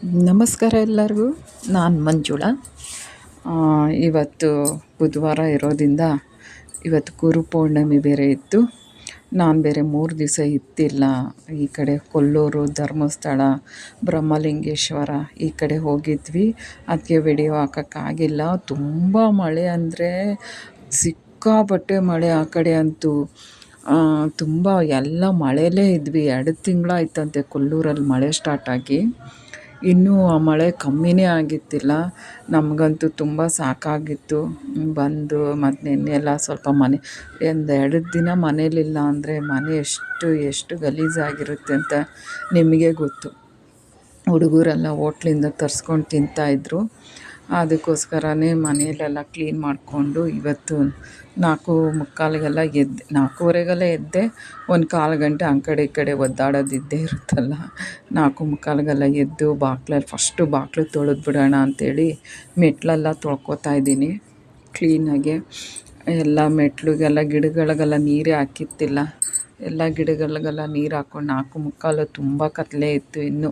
ನಮಸ್ಕಾರ ಎಲ್ಲರಿಗೂ. ನಾನು ಮಂಜುಳಾ. ಇವತ್ತು ಬುಧವಾರ ಇರೋದ್ರಿಂದ ಇವತ್ತು ಗುರು ಪೌರ್ಣಮಿ ಬೇರೆ ಇತ್ತು. ನಾನು ಬೇರೆ 3 ದಿವಸ ಇದ್ದಿಲ್ಲ. ಈ ಕಡೆ ಕೊಲ್ಲೂರು, ಧರ್ಮಸ್ಥಳ, ಬ್ರಹ್ಮಲಿಂಗೇಶ್ವರ ಈ ಕಡೆ ಹೋಗಿದ್ವಿ. ಅದಕ್ಕೆ ವಿಡಿಯೋ ಹಾಕೋಕ್ಕಾಗಿಲ್ಲ. ತುಂಬ ಮಳೆ ಅಂದರೆ ಸಿಕ್ಕಾಪಟ್ಟೆ ಮಳೆ. ಆ ಕಡೆ ಅಂತೂ ತುಂಬ ಎಲ್ಲ ಮಳೆಯಲ್ಲೇ ಇದ್ವಿ. 2 ತಿಂಗಳಾಯ್ತಂತೆ ಕೊಲ್ಲೂರಲ್ಲಿ ಮಳೆ ಸ್ಟಾರ್ಟಾಗಿ. ಇನ್ನೂ ಆ ಮಳೆ ಕಮ್ಮಿನೇ ಆಗಿತ್ತಿಲ್ಲ. ನಮಗಂತೂ ತುಂಬ ಸಾಕಾಗಿತ್ತು. ಬಂದು ಮತ್ತು ನಿನ್ನೆ ಎಲ್ಲ ಸ್ವಲ್ಪ ಒಂದು 2 ದಿನ ಮನೇಲಿಲ್ಲ ಅಂದರೆ ಮನೆ ಎಷ್ಟು ಗಲೀಜಾಗಿರುತ್ತೆ ಅಂತ ನಿಮಗೆ ಗೊತ್ತು. ಹುಡುಗರೆಲ್ಲ ಹೋಟ್ಲಿಂದ ತರಿಸ್ಕೊಂಡು ತಿಂತಾಯಿದ್ರು. ಅದಕ್ಕೋಸ್ಕರನೇ ಮನೆಯಲ್ಲೆಲ್ಲ ಕ್ಲೀನ್ ಮಾಡಿಕೊಂಡು ಇವತ್ತು 4:45ಗೆಲ್ಲ ಎದ್ದೆ. 4:15ಗೆಲ್ಲ ಎದ್ದೆ. ಒಂದು ಕಾಲು ಗಂಟೆ ಆ ಕಡೆ ಈ ಕಡೆ ಒದ್ದಾಡೋದಿದ್ದೇ ಇರುತ್ತಲ್ಲ. 4:45ಗೆಲ್ಲ ಎದ್ದು ಫಸ್ಟು ಬಾಗಿಲು ತೊಳೆದು ಬಿಡೋಣ ಅಂಥೇಳಿ ಮೆಟ್ಲೆಲ್ಲ ತೊಳ್ಕೊತಾ ಇದ್ದೀನಿ ಕ್ಲೀನಾಗೆ. ಎಲ್ಲ ಮೆಟ್ಲಿಗೆಲ್ಲ ಗಿಡಗಳಿಗೆಲ್ಲ ನೀರೇ ಹಾಕಿತ್ತಿಲ್ಲ. ಎಲ್ಲ ಗಿಡಗಳಿಗೆಲ್ಲ ನೀರು ಹಾಕ್ಕೊಂಡು 4:45 ತುಂಬ ಕತ್ತಲೆ ಇತ್ತು ಇನ್ನೂ.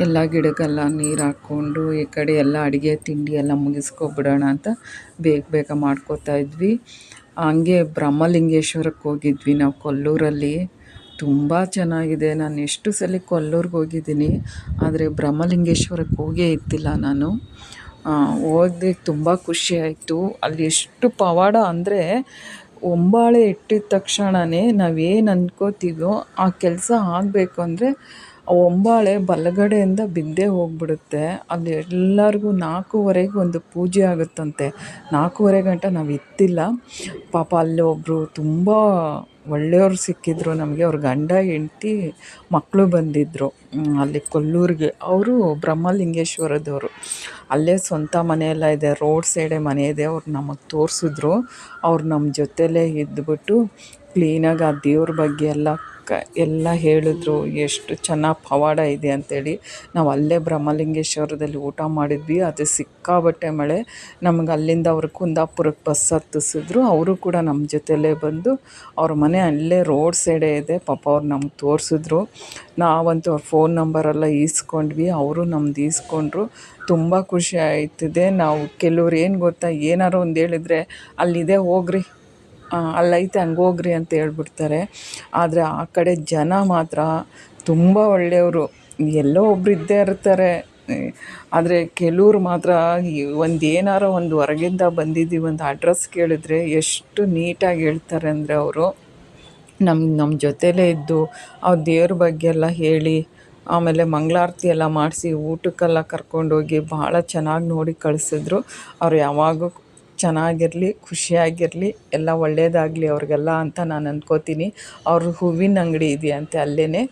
ಎಲ್ಲ ಗಿಡಕ್ಕೆಲ್ಲ ನೀರು ಹಾಕ್ಕೊಂಡು ಈ ಕಡೆ ಎಲ್ಲ ಅಡುಗೆ ತಿಂಡಿ ಎಲ್ಲ ಮುಗಿಸ್ಕೊಬಿಡೋಣ ಅಂತ ಬೇಗ ಮಾಡ್ಕೋತಾ ಇದ್ವಿ. ಹಂಗೆ ಬ್ರಹ್ಮಲಿಂಗೇಶ್ವರಕ್ಕೆ ಹೋಗಿದ್ವಿ ನಾವು ಕೊಲ್ಲೂರಲ್ಲಿ. ತುಂಬ ಚೆನ್ನಾಗಿದೆ. ನಾನು ಎಷ್ಟು ಸಲ ಕೊಲ್ಲೂರಿಗೆ ಹೋಗಿದ್ದೀನಿ, ಆದರೆ ಬ್ರಹ್ಮಲಿಂಗೇಶ್ವರಕ್ಕೆ ಹೋಗೇ ಇದ್ದಿಲ್ಲ ನಾನು. ಹೋದೆ, ತುಂಬ ಖುಷಿಯಾಯಿತು. ಅಲ್ಲಿ ಎಷ್ಟು ಪವಾಡ ಅಂದರೆ, ಒಂಬಾಳೆ ಇಟ್ಟಿದ ತಕ್ಷಣವೇ ನಾವೇನು ಅಂದ್ಕೋತೀವೋ ಆ ಕೆಲಸ ಆಗಬೇಕು ಅಂದರೆ ಆ ಒಂಬಾಳೆ ಬಲಗಡೆಯಿಂದ ಬಿದ್ದೇ ಹೋಗ್ಬಿಡುತ್ತೆ. ಅಲ್ಲಿ ಎಲ್ಲರಿಗೂ 4:15ಗೆ ಒಂದು ಪೂಜೆ ಆಗುತ್ತಂತೆ. 4:15 ಗಂಟೆ ನಾವು ಇತ್ತಿಲ್ಲ. ಪಾಪ ಅಲ್ಲಿ ಒಬ್ಬರು ತುಂಬ ಒಳ್ಳೆಯವ್ರು ಸಿಕ್ಕಿದ್ರು ನಮಗೆ. ಅವ್ರ ಗಂಡ ಹೆಂಡ್ತಿ ಮಕ್ಕಳು ಬಂದಿದ್ದರು ಅಲ್ಲಿ ಕೊಲ್ಲೂರಿಗೆ. ಅವರು ಬ್ರಹ್ಮಲಿಂಗೇಶ್ವರದವರು. ಅಲ್ಲೇ ಸ್ವಂತ ಮನೆಯೆಲ್ಲ ಇದೆ, ರೋಡ್ ಸೈಡೇ ಮನೆ ಇದೆ. ಅವ್ರು ನಮಗೆ ತೋರಿಸಿದ್ರು. ಅವ್ರು ನಮ್ಮ ಜೊತೆಲೇ ಇದ್ದುಬಿಟ್ಟು ಕ್ಲೀನಾಗಿ ಆ ದೇವ್ರ ಬಗ್ಗೆ ಎಲ್ಲ ಹೇಳಿದ್ರು. ಎಷ್ಟು ಚೆನ್ನಾಗಿ ಪವಾಡ ಇದೆ ಅಂಥೇಳಿ. ನಾವು ಅಲ್ಲೇ ಬ್ರಹ್ಮಲಿಂಗೇಶ್ವರದಲ್ಲಿ ಊಟ ಮಾಡಿದ್ವಿ. ಅದು ಸಿಕ್ಕಾಬಟ್ಟೆ ಮಳೆ. ನಮಗೆ ಅಲ್ಲಿಂದ ಅವರು ಕುಂದಾಪುರಕ್ಕೆ ಬಸ್ ಹತ್ತಿಸಿದ್ರು. ಅವರು ಕೂಡ ನಮ್ಮ ಜೊತೆಲೇ ಬಂದು, ಅವ್ರ ಮನೆ ಅಲ್ಲೇ ರೋಡ್ ಸೈಡೇ ಇದೆ. ಪಾಪ ಅವ್ರು ನಮ್ಗೆ ತೋರಿಸಿದ್ರು. ನಾವಂತೂ ಅವ್ರ ಫೋನ್ ನಂಬರೆಲ್ಲ ಈಸ್ಕೊಂಡ್ವಿ, ಅವರು ನಮ್ದು ಈಸ್ಕೊಂಡ್ರು. ತುಂಬ ಖುಷಿ ಆಯ್ತಿದೆ. ನಾವು ಕೆಲವ್ರು ಏನು ಗೊತ್ತಾ, ಏನಾರು ಒಂದು ಹೇಳಿದರೆ ಅಲ್ಲಿದೆ ಹೋಗ್ರಿ, ಅಲ್ಲೈತೆ ಹಂಗೆ ಹೋಗ್ರಿ ಅಂತ ಹೇಳ್ಬಿಡ್ತಾರೆ. ಆದರೆ ಆ ಕಡೆ ಜನ ಮಾತ್ರ ತುಂಬ ಒಳ್ಳೆಯವರು. ಎಲ್ಲೋ ಒಬ್ರು ಇದ್ದೇ ಇರ್ತಾರೆ. ಆದರೆ ಕೆಲವ್ರು ಮಾತ್ರ ಏನಾರೋ ಒಂದು ಹೊರಗಿಂದ ಬಂದಿದ್ದೀವಿ ಒಂದು ಅಡ್ರೆಸ್ ಕೇಳಿದ್ರೆ ಎಷ್ಟು ನೀಟಾಗಿ ಹೇಳ್ತಾರೆ ಅಂದರೆ ಅವರು ನಮ್ಮ ಜೊತೆಲೇ ಇದ್ದು ಅವ್ರ ದೇವ್ರ ಬಗ್ಗೆ ಎಲ್ಲ ಹೇಳಿ, ಆಮೇಲೆ ಮಂಗಳಾರತಿ ಎಲ್ಲ ಮಾಡಿಸಿ ಊಟಕ್ಕೆಲ್ಲ ಕರ್ಕೊಂಡೋಗಿ ಭಾಳ ಚೆನ್ನಾಗಿ ನೋಡಿ ಕಳಿಸಿದ್ರು. ಅವ್ರು ಯಾವಾಗೂ ಚೆನ್ನಾಗಿರಲಿ, ಖುಷಿಯಾಗಿರಲಿ, ಎಲ್ಲ ಒಳ್ಳೆಯದಾಗಲಿ ಅವ್ರಿಗೆಲ್ಲ ಅಂತ ನಾನು ಅಂದ್ಕೋತೀನಿ. ಅವ್ರ ಹೂವಿನ ಅಂಗಡಿ ಇದೆಯಂತೆ ಅಲ್ಲೇ.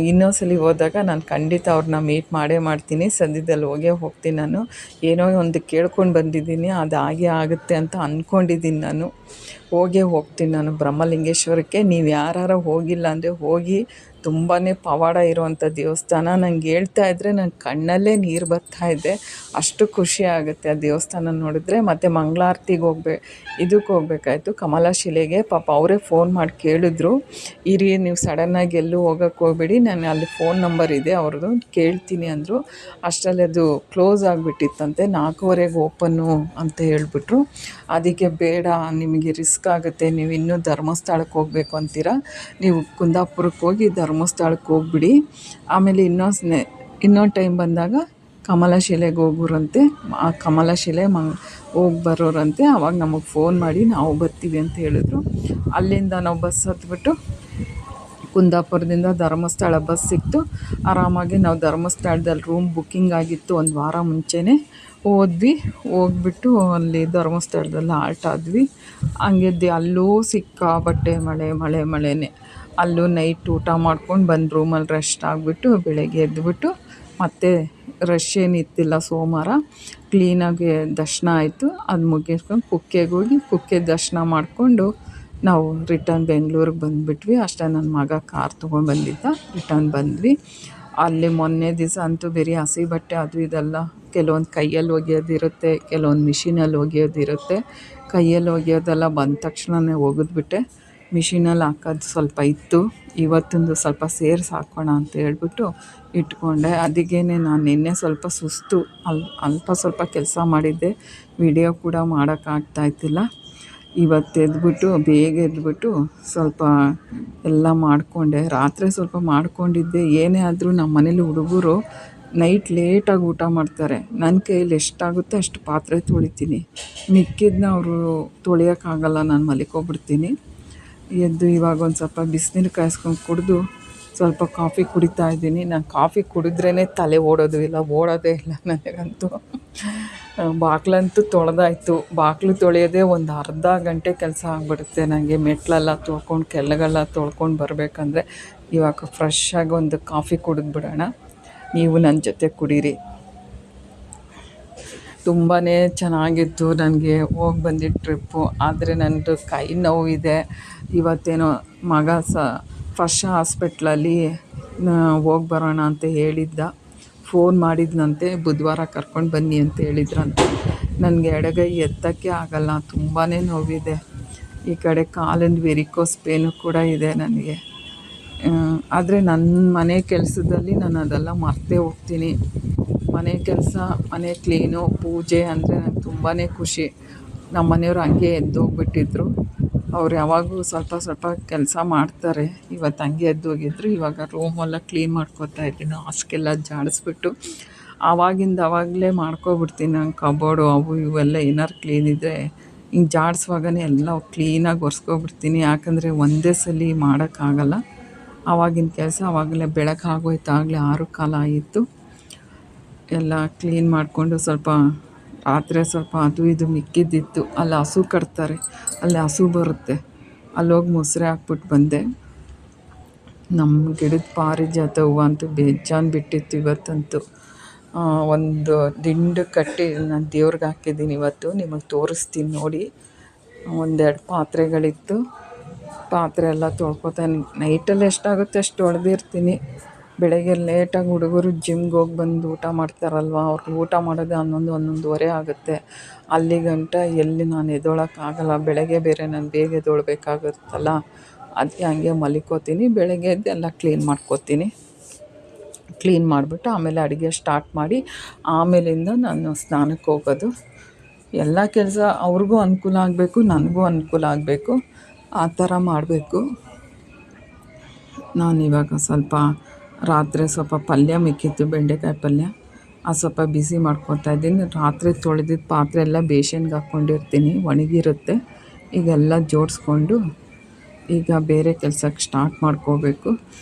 ಇನ್ನೊಂದ್ಸಲ ಹೋದಾಗ ನಾನು ಖಂಡಿತ ಅವ್ರನ್ನ ಮೀಟ್ ಮಾಡ್ತೀನಿ. ಸದ್ಯದಲ್ಲಿ ಹೋಗ್ತೀನಿ ನಾನು. ಏನೋ ಒಂದು ಕೇಳ್ಕೊಂಡು ಬಂದಿದ್ದೀನಿ, ಅದು ಆಗುತ್ತೆ ಅಂತ ಅಂದ್ಕೊಂಡಿದ್ದೀನಿ ನಾನು. ಹೋಗ್ತೀನಿ ನಾನು ಬ್ರಹ್ಮಲಿಂಗೇಶ್ವರಕ್ಕೆ. ನೀವು ಯಾರು ಹೋಗಿಲ್ಲ ಅಂದರೆ ಹೋಗಿ. ತುಂಬಾ ಪವಾಡ ಇರುವಂಥ ದೇವಸ್ಥಾನ. ನಂಗೆ ಹೇಳ್ತಾ ಇದ್ದರೆ ನನ್ನ ಕಣ್ಣಲ್ಲೇ ನೀರು ಬರ್ತಾಯಿದೆ. ಅಷ್ಟು ಖುಷಿ ಆಗುತ್ತೆ ಆ ದೇವಸ್ಥಾನ ನೋಡಿದ್ರೆ. ಮತ್ತು ಮಂಗಳಾರತಿಗೆ ಇದಕ್ಕೆ ಹೋಗ್ಬೇಕಾಯ್ತು, ಕಮಲಶಿಲೆಗೆ. ಪಾಪ ಅವರೇ ಫೋನ್ ಮಾಡಿ ಕೇಳಿದ್ರು, ಇರಿ ನೀವು ಸಡನ್ನಾಗಿ ಎಲ್ಲೂ ಹೋಗೋಕ್ಕೆ ಹೋಗ್ಬೇಡಿ, ನಾನು ಅಲ್ಲಿ ಫೋನ್ ನಂಬರ್ ಇದೆ ಅವ್ರದ್ದು, ಕೇಳ್ತೀನಿ ಅಂದರು. ಅಷ್ಟರಲ್ಲಿ ಅದು ಕ್ಲೋಸ್ ಆಗಿಬಿಟ್ಟಿತ್ತಂತೆ. 4:15ಗೆ ಓಪನ್ನು ಅಂತ ಹೇಳಿಬಿಟ್ರು. ಅದಕ್ಕೆ ಬೇಡ, ನಿಮಗೆ ರಿಸ್ಕ್ ಆಗುತ್ತೆ, ನೀವು ಇನ್ನೂ ಧರ್ಮಸ್ಥಳಕ್ಕೆ ಹೋಗಬೇಕು ಅಂತೀರಾ, ನೀವು ಕುಂದಾಪುರಕ್ಕೆ ಹೋಗಿ ಧರ್ಮಸ್ಥಳಕ್ಕೆ ಹೋಗ್ಬಿಡಿ. ಆಮೇಲೆ ಇನ್ನೊಂದು ಟೈಮ್ ಬಂದಾಗ ಕಮಲಶಿಲೆಗೆ ಹೋಗೋರಂತೆ. ಆ ಕಮಲಶಿಲೆ ಹೋಗಿ ಬರೋರಂತೆ. ಆವಾಗ ನಮಗೆ ಫೋನ್ ಮಾಡಿ ನಾವು ಬರ್ತೀವಿ ಅಂತ ಹೇಳಿದ್ರು. ಅಲ್ಲಿಂದ ನಾವು ಬಸ್ ಹತ್ಬಿಟ್ಟು ಕುಂದಾಪುರದಿಂದ ಧರ್ಮಸ್ಥಳ ಬಸ್ ಸಿಕ್ತು. ಆರಾಮಾಗಿ ನಾವು ಧರ್ಮಸ್ಥಳದಲ್ಲಿ ರೂಮ್ ಬುಕ್ಕಿಂಗ್ ಆಗಿತ್ತು ಒಂದು ವಾರ ಮುಂಚೆನೇ. ಹೋಗ್ಬಿಟ್ಟು ಅಲ್ಲಿ ಧರ್ಮಸ್ಥಳದಲ್ಲಿ ಆಲ್ಟ್ ಆದ್ವಿ. ಹಂಗೆ ಅಲ್ಲೂ ಸಿಕ್ಕಾಪಟ್ಟೆ ಮಳೆನೇ. ಅಲ್ಲೂ ನೈಟ್ ಊಟ ಮಾಡ್ಕೊಂಡು ಬಂದು ರೂಮಲ್ಲಿ ರೆಸ್ಟ್ ಆಗಿಬಿಟ್ಟು ಬೆಳಗ್ಗೆ ಎದ್ದುಬಿಟ್ಟು ಮತ್ತೆ ರಶ್ ಏನಿತ್ತಿಲ್ಲ ಸೋಮವಾರ. ಕ್ಲೀನಾಗಿ ದರ್ಶನ ಆಯಿತು. ಅದು ಮುಗಿಸ್ಕೊಂಡು ಕುಕ್ಕೆಗೆ ಹೋಗಿ ಕುಕ್ಕೆ ದರ್ಶನ ಮಾಡಿಕೊಂಡು ನಾವು ರಿಟರ್ನ್ ಬೆಂಗಳೂರಿಗೆ ಬಂದುಬಿಟ್ವಿ. ಅಷ್ಟೇ ನನ್ನ ಮಗ ಕಾರ್ ತೊಗೊಂಡು ಬಂದಿದ್ದ, ರಿಟರ್ನ್ ಬಂದ್ವಿ. ಅಲ್ಲಿ ಮೊನ್ನೆ ದಿವಸ ಅಂತೂ ಬರೀ ಹಸಿ ಬಟ್ಟೆ ಅದು ಇದೆಲ್ಲ, ಕೆಲವೊಂದು ಕೈಯಲ್ಲಿ ಒಗೆಯೋದಿರುತ್ತೆ, ಕೆಲವೊಂದು ಮಿಷಿನಲ್ಲಿ ಒಗೆಯೋದಿರುತ್ತೆ. ಕೈಯಲ್ಲಿ ಒಗೆಯೋದೆಲ್ಲ ಬಂದ ತಕ್ಷಣವೇ ಒಗೆದ್ಬಿಟ್ಟೆ. ಮಿಷಿನಲ್ಲಿ ಹಾಕೋದು ಸ್ವಲ್ಪ ಇತ್ತು, ಇವತ್ತೊಂದು ಸ್ವಲ್ಪ ಸೇರಿಸಿ ಹಾಕೋಣ ಅಂತ ಹೇಳ್ಬಿಟ್ಟು ಇಟ್ಕೊಂಡೆ. ಅದಕ್ಕೇನೆ ನಾನು ನಿನ್ನೆ ಸ್ವಲ್ಪ ಸುಸ್ತು, ಅಲ್ಪ ಸ್ವಲ್ಪ ಕೆಲಸ ಮಾಡಿದ್ದೆ, ವಿಡಿಯೋ ಕೂಡ ಮಾಡೋಕ್ಕಾಗ್ತಾಯಿದ್ದಿಲ್ಲ. ಇವತ್ತು ಎದ್ಬಿಟ್ಟು ಬೇಗ ಎದ್ಬಿಟ್ಟು ಸ್ವಲ್ಪ ಎಲ್ಲ ಮಾಡಿಕೊಂಡೆ. ರಾತ್ರಿ ಸ್ವಲ್ಪ ಮಾಡ್ಕೊಂಡಿದ್ದೆ. ಏನೇ ಆದರೂ ನಮ್ಮ ಮನೇಲಿ ಹುಡುಗರು ನೈಟ್ ಲೇಟಾಗಿ ಊಟ ಮಾಡ್ತಾರೆ. ನನ್ನ ಕೈಯಲ್ಲಿ ಎಷ್ಟಾಗುತ್ತೋ ಅಷ್ಟು ಪಾತ್ರೆ ತೊಳಿತೀನಿ, ಮಿಕ್ಕಿದ್ದನ್ನ ಅವರು ತೊಳಿಯೋಕ್ಕಾಗಲ್ಲ, ನಾನು ಮಲ್ಕೊಬಿಡ್ತೀನಿ. ಎದ್ದು ಇವಾಗ ಒಂದು ಸ್ವಲ್ಪ ಬಿಸಿನೀರು ಕಾಯಿಸ್ಕೊಂಡು ಕುಡಿದು ಸ್ವಲ್ಪ ಕಾಫಿ ಕುಡಿತಾ ಇದ್ದೀನಿ. ನಾನು ಕಾಫಿ ಕುಡಿದ್ರೇ ತಲೆ ಓಡೋದೇ ಇಲ್ಲ ನನಗಂತೂ. ಬಾಗಿಲಂತೂ ತೊಳೆದಾಯ್ತು, ಬಾಗಿಲು ತೊಳೆಯೋದೇ ಒಂದು ಅರ್ಧ ಗಂಟೆ ಕೆಲಸ ಆಗಿಬಿಡುತ್ತೆ ನನಗೆ. ಮೆಟ್ಲೆಲ್ಲ ತೊಳ್ಕೊಂಡು ಕೆಳಗೆಲ್ಲ ತೊಳ್ಕೊಂಡು ಬರಬೇಕಂದ್ರೆ. ಇವಾಗ ಫ್ರೆಶ್ಶಾಗಿ ಒಂದು ಕಾಫಿ ಕುಡಿದ್ಬಿಡೋಣ. ನೀವು ನನ್ನ ಜೊತೆ ಕುಡೀರಿ. ತುಂಬಾ ಚೆನ್ನಾಗಿತ್ತು ನನಗೆ ಹೋಗಿ ಬಂದಿದ್ದು ಟ್ರಿಪ್ಪು. ಆದರೆ ನನ್ನದು ಕೈ ನೋವಿದೆ. ಇವತ್ತೇನೋ ಮಗ ಫಸ್ಟ್ ಹಾಸ್ಪಿಟ್ಲಲ್ಲಿ ಹೋಗಿ ಬರೋಣ ಅಂತ ಹೇಳಿದ್ದ. ಫೋನ್ ಮಾಡಿದ್ನಂತೆ, ಬುಧವಾರ ಕರ್ಕೊಂಡು ಬನ್ನಿ ಅಂತ ಹೇಳಿದ್ರಂತೆ. ನನಗೆ ಎಡಗೈ ಎತ್ತಕ್ಕೆ ಆಗಲ್ಲ, ತುಂಬಾ ನೋವಿದೆ. ಈ ಕಡೆ ಕಾಲಿಂದ ವೆರಿಕೋಸ್ ಪೇನು ಕೂಡ ಇದೆ ನನಗೆ. ಆದರೆ ನನ್ನ ಮನೆ ಕೆಲಸದಲ್ಲಿ ನಾನು ಅದೆಲ್ಲ ಮರ್ತೇ ಹೋಗ್ತೀನಿ. ಮನೆ ಕೆಲಸ, ಮನೆ ಕ್ಲೀನು, ಪೂಜೆ ಅಂದರೆ ನಂಗೆ ತುಂಬಾ ಖುಷಿ. ನಮ್ಮ ಮನೆಯವ್ರು ಹಂಗೆ ಎದ್ದೋಗ್ಬಿಟ್ಟಿದ್ರು. ಅವ್ರು ಯಾವಾಗೂ ಸ್ವಲ್ಪ ಸ್ವಲ್ಪ ಕೆಲಸ ಮಾಡ್ತಾರೆ. ಇವತ್ತು ಹಂಗೆ ಎದ್ದೋಗಿದ್ರು. ಇವಾಗ ರೂಮೆಲ್ಲ ಕ್ಲೀನ್ ಮಾಡ್ಕೊತಾ ಇದ್ದೀನಿ. ಹಾಸಿಗೆಲ್ಲ ಜಾಡಿಸ್ಬಿಟ್ಟು ಆವಾಗಲೇ ಮಾಡ್ಕೊಬಿಡ್ತೀನಿ. ನಂಗೆ ಕಬೋರ್ಡು ಅವು ಇವೆಲ್ಲ ಏನಾರು ಕ್ಲೀನ್ ಇದ್ದರೆ ಹಿಂಗೆ ಜಾಡಿಸುವಾಗನೇ ಎಲ್ಲ ಕ್ಲೀನಾಗಿ ಒರೆಸ್ಕೊಬಿಡ್ತೀನಿ. ಯಾಕಂದರೆ ಒಂದೇ ಸಲ ಮಾಡೋಕ್ಕಾಗಲ್ಲ. ಆವಾಗಿನ ಕೆಲಸ ಆವಾಗಲೇ ಬೆಳಗ್ಗೆ ಆಗೋಯ್ತು. ಆಗಲೇ 6 ಆಯಿತು. ಎಲ್ಲ ಕ್ಲೀನ್ ಮಾಡಿಕೊಂಡು ಸ್ವಲ್ಪ ರಾತ್ರಿ ಸ್ವಲ್ಪ ಅದು ಇದು ಮಿಕ್ಕಿದ್ದಿತ್ತು. ಅಲ್ಲಿ ಹಸು ಕಟ್ತಾರೆ, ಅಲ್ಲಿ ಹಸು ಬರುತ್ತೆ, ಅಲ್ಲೋಗಿ ಮೊಸರೆ ಹಾಕ್ಬಿಟ್ಟು ಬಂದೆ. ನಮ್ಮ ಗಿಡದ ಪಾರಿಜಾತ ಹೂವು ಅಂತೂ ಬೇಜಾನ್ ಬಿಟ್ಟಿತ್ತು ಇವತ್ತಂತೂ. ಒಂದು ದಿಂಡು ಕಟ್ಟಿ ನಾನು ದೇವ್ರಿಗೆ ಹಾಕಿದ್ದೀನಿ ಇವತ್ತು. ನಿಮಗೆ ತೋರಿಸ್ತೀನಿ ನೋಡಿ. ಒಂದೆರಡು ಪಾತ್ರೆಗಳಿತ್ತು, ಪಾತ್ರೆ ಎಲ್ಲ ತೊಳ್ಕೊತಾ ನೈಟಲ್ಲಿ ಎಷ್ಟಾಗುತ್ತೆ ಅಷ್ಟು ತೊಳೆದಿರ್ತೀನಿ. ಬೆಳಗ್ಗೆ ಲೇಟಾಗಿ ಹುಡುಗರು ಜಿಮ್ಗೆ ಹೋಗಿ ಬಂದು ಊಟ ಮಾಡ್ತಾರಲ್ವ, ಅವ್ರಿಗೆ ಊಟ ಮಾಡೋದೇ 11:30 ಆಗುತ್ತೆ. ಅಲ್ಲಿ ಗಂಟ ಎಲ್ಲಿ ನಾನು ಎದ್ದೇಳೋಕ್ಕಾಗಲ್ಲ. ಬೆಳಗ್ಗೆ ಬೇರೆ ನಾನು ಬೇಗ ಎದ್ದೇಳಬೇಕಾಗುತ್ತಲ್ಲ, ಅದಕ್ಕೆ ಹಂಗೆ ಮಲ್ಕೋತೀನಿ. ಬೆಳಗ್ಗೆ ಎದ್ದು ಎಲ್ಲ ಕ್ಲೀನ್ ಮಾಡ್ಕೋತೀನಿ. ಕ್ಲೀನ್ ಮಾಡಿಬಿಟ್ಟು ಆಮೇಲೆ ಅಡುಗೆ ಸ್ಟಾರ್ಟ್ ಮಾಡಿ ಆಮೇಲಿಂದ ನಾನು ಸ್ನಾನಕ್ಕೆ ಹೋಗೋದು. ಎಲ್ಲ ಕೆಲಸ ಅವ್ರಿಗೂ ಅನುಕೂಲ ಆಗಬೇಕು, ನನಗೂ ಅನುಕೂಲ ಆಗಬೇಕು, ಆ ಥರ ಮಾಡಬೇಕು. ನಾನಿವಾಗ ಸ್ವಲ್ಪ ರಾತ್ರಿ ಸ್ವಲ್ಪ ಪಲ್ಯ ಮಿಕ್ಕಿತ್ತು, ಬೆಂಡೆಕಾಯಿ ಪಲ್ಯ, ಅದು ಸ್ವಲ್ಪ ಬಿಸಿ ಮಾಡ್ಕೊತಾ ಇದ್ದೀನಿ. ರಾತ್ರಿ ತೊಳೆದಿದ್ದ ಪಾತ್ರೆ ಎಲ್ಲ ಬೇಷನ್ಗೆ ಹಾಕ್ಕೊಂಡಿರ್ತೀನಿ, ಒಣಗಿರುತ್ತೆ. ಈಗೆಲ್ಲ ಜೋಡಿಸ್ಕೊಂಡು ಈಗ ಬೇರೆ ಕೆಲಸಕ್ಕೆ ಸ್ಟಾರ್ಟ್ ಮಾಡ್ಕೋಬೇಕು.